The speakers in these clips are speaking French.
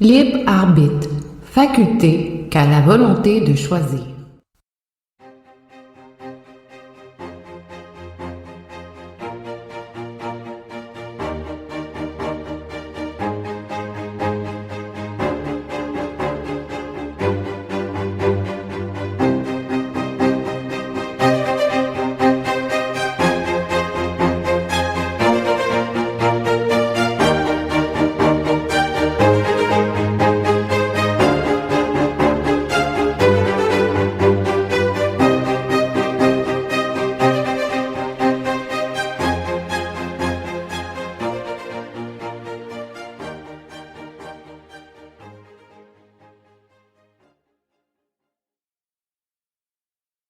Libre arbitre, faculté qu'a la volonté de choisir.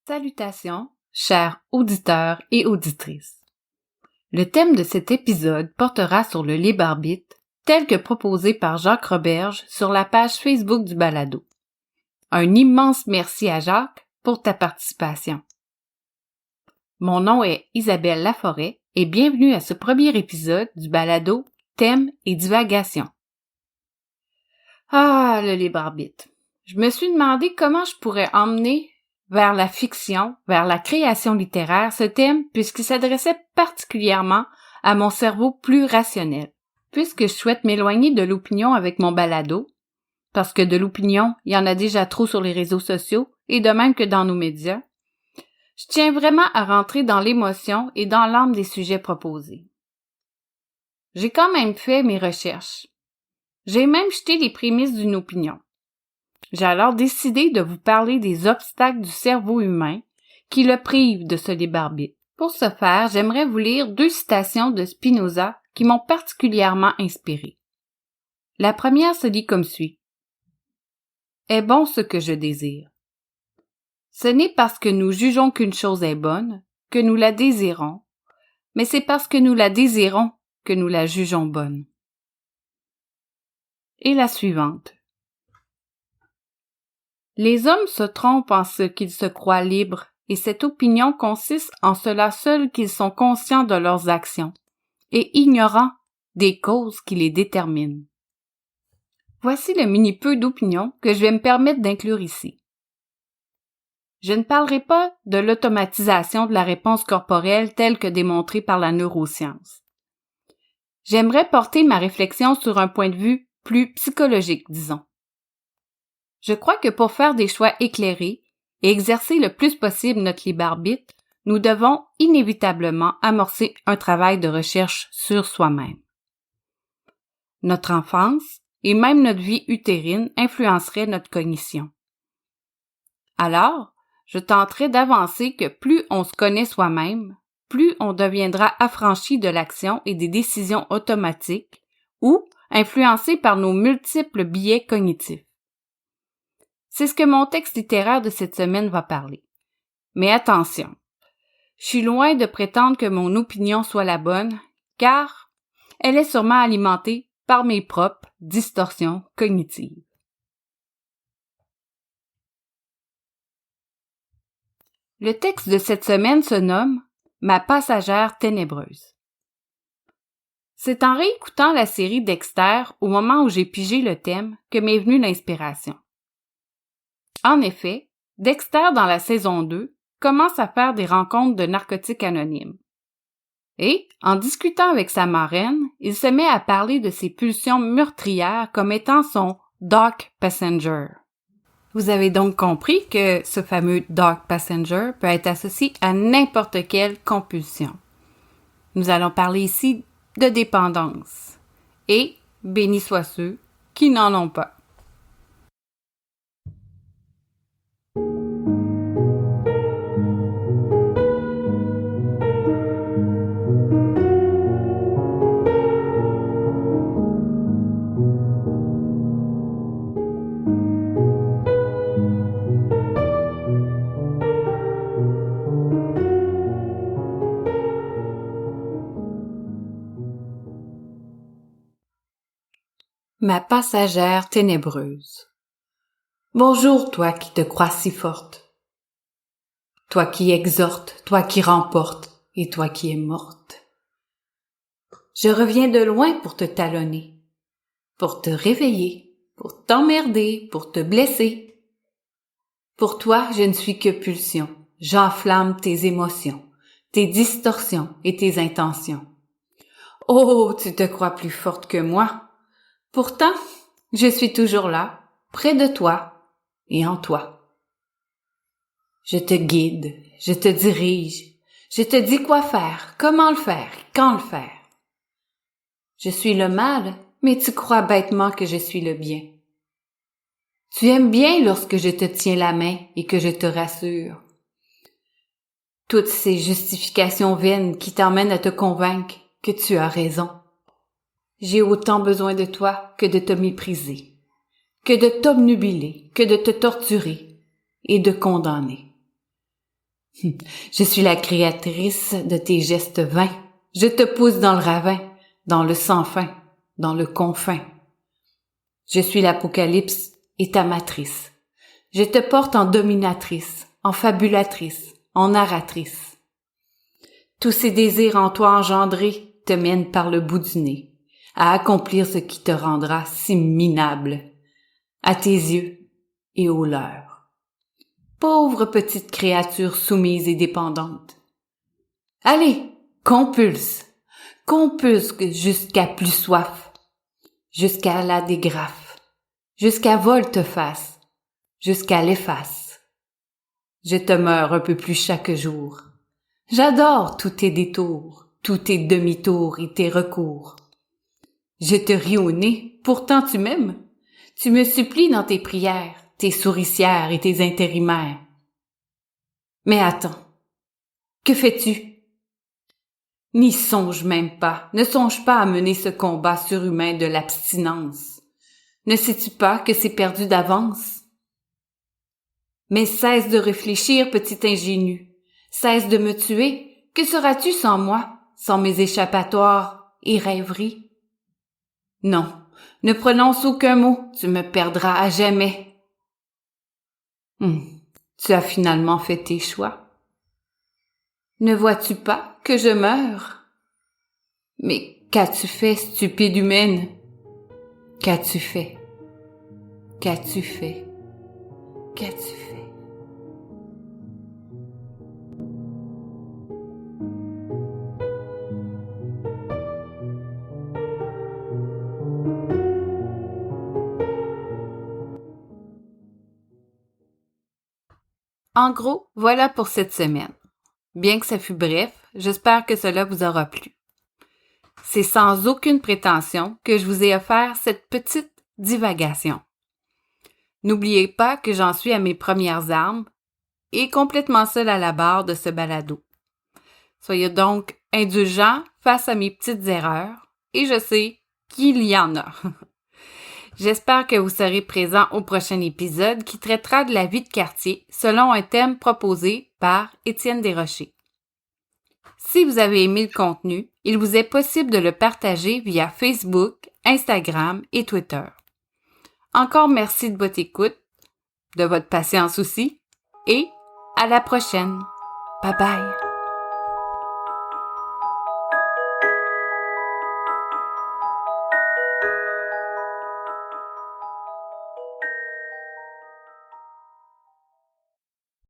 Salutations, chers auditeurs et auditrices. Le thème de cet épisode portera sur le libre arbitre, tel que proposé par Jacques Roberge sur la page Facebook du balado. Un immense merci à Jacques pour ta participation. Mon nom est Isabelle Laforêt et bienvenue à ce premier épisode du balado Thèmes et divagations. Ah, le libre arbitre. Je me suis demandé comment je pourrais emmener vers la fiction, vers la création littéraire, ce thème, puisqu'il s'adressait particulièrement à mon cerveau plus rationnel. Puisque je souhaite m'éloigner de l'opinion avec mon balado, parce que de l'opinion, il y en a déjà trop sur les réseaux sociaux, et de même que dans nos médias, je tiens vraiment à rentrer dans l'émotion et dans l'âme des sujets proposés. J'ai quand même fait mes recherches. J'ai même jeté les prémices d'une opinion. J'ai alors décidé de vous parler des obstacles du cerveau humain qui le privent de ce libre arbitre. Pour ce faire, j'aimerais vous lire 2 citations de Spinoza qui m'ont particulièrement inspiré. La première se lit comme suit. « Est bon ce que je désire. Ce n'est parce que nous jugeons qu'une chose est bonne que nous la désirons, mais c'est parce que nous la désirons que nous la jugeons bonne. » Et la suivante. Les hommes se trompent en ce qu'ils se croient libres, et cette opinion consiste en cela seul qu'ils sont conscients de leurs actions, et ignorants des causes qui les déterminent. Voici le mini-peu d'opinion que je vais me permettre d'inclure ici. Je ne parlerai pas de l'automatisation de la réponse corporelle telle que démontrée par la neuroscience. J'aimerais porter ma réflexion sur un point de vue plus psychologique, disons. Je crois que pour faire des choix éclairés et exercer le plus possible notre libre arbitre, nous devons inévitablement amorcer un travail de recherche sur soi-même. Notre enfance et même notre vie utérine influenceraient notre cognition. Alors, je tenterai d'avancer que plus on se connaît soi-même, plus on deviendra affranchi de l'action et des décisions automatiques ou influencé par nos multiples biais cognitifs. C'est ce que mon texte littéraire de cette semaine va parler. Mais attention, je suis loin de prétendre que mon opinion soit la bonne, car elle est sûrement alimentée par mes propres distorsions cognitives. Le texte de cette semaine se nomme « Ma passagère ténébreuse ». C'est en réécoutant la série Dexter au moment où j'ai pigé le thème que m'est venue l'inspiration. En effet, Dexter dans la saison 2 commence à faire des rencontres de narcotiques anonymes. Et, en discutant avec sa marraine, il se met à parler de ses pulsions meurtrières comme étant son « Dark Passenger ». Vous avez donc compris que ce fameux « Dark Passenger » peut être associé à n'importe quelle compulsion. Nous allons parler ici de dépendance. Et, bénis soient ceux qui n'en ont pas. Ma passagère ténébreuse. Bonjour, toi qui te crois si forte. Toi qui exhortes, toi qui remportes, et toi qui es morte. Je reviens de loin pour te talonner, pour te réveiller, pour t'emmerder, pour te blesser. Pour toi, je ne suis que pulsion. J'enflamme tes émotions, tes distorsions et tes intentions. Oh, tu te crois plus forte que moi. Pourtant, je suis toujours là, près de toi et en toi. Je te guide, je te dirige, je te dis quoi faire, comment le faire, quand le faire. Je suis le mal, mais tu crois bêtement que je suis le bien. Tu aimes bien lorsque je te tiens la main et que je te rassure. Toutes ces justifications vaines qui t'emmènent à te convaincre que tu as raison. J'ai autant besoin de toi que de te mépriser, que de t'obnubiler, que de te torturer et de condamner. Je suis la créatrice de tes gestes vains. Je te pousse dans le ravin, dans le sans fin, dans le confin. Je suis l'Apocalypse et ta matrice. Je te porte en dominatrice, en fabulatrice, en narratrice. Tous ces désirs en toi engendrés te mènent par le bout du nez, à accomplir ce qui te rendra si minable, à tes yeux et aux leurs. Pauvre petite créature soumise et dépendante. Allez, compulse jusqu'à plus soif, jusqu'à la dégrafe, jusqu'à volte-face, jusqu'à l'efface. Je te meurs un peu plus chaque jour. J'adore tous tes détours, tous tes demi-tours et tes recours. Je te ris au nez, pourtant tu m'aimes. Tu me supplies dans tes prières, tes souricières et tes intérimaires. Mais attends, que fais-tu? N'y songe même pas, ne songe pas à mener ce combat surhumain de l'abstinence. Ne sais-tu pas que c'est perdu d'avance? Mais cesse de réfléchir, petit ingénu. Cesse de me tuer. Que seras-tu sans moi, sans mes échappatoires et rêveries? Non, ne prononce aucun mot, tu me perdras à jamais. Tu as finalement fait tes choix. Ne vois-tu pas que je meurs? Mais qu'as-tu fait, stupide humaine? Qu'as-tu fait? Qu'as-tu fait? Qu'as-tu fait? En gros, voilà pour cette semaine. Bien que ça fût bref, j'espère que cela vous aura plu. C'est sans aucune prétention que je vous ai offert cette petite divagation. N'oubliez pas que j'en suis à mes premières armes et complètement seule à la barre de ce balado. Soyez donc indulgents face à mes petites erreurs et je sais qu'il y en a. J'espère que vous serez présents au prochain épisode qui traitera de la vie de quartier selon un thème proposé par Étienne Desrochers. Si vous avez aimé le contenu, il vous est possible de le partager via Facebook, Instagram et Twitter. Encore merci de votre écoute, de votre patience aussi, et à la prochaine. Bye bye!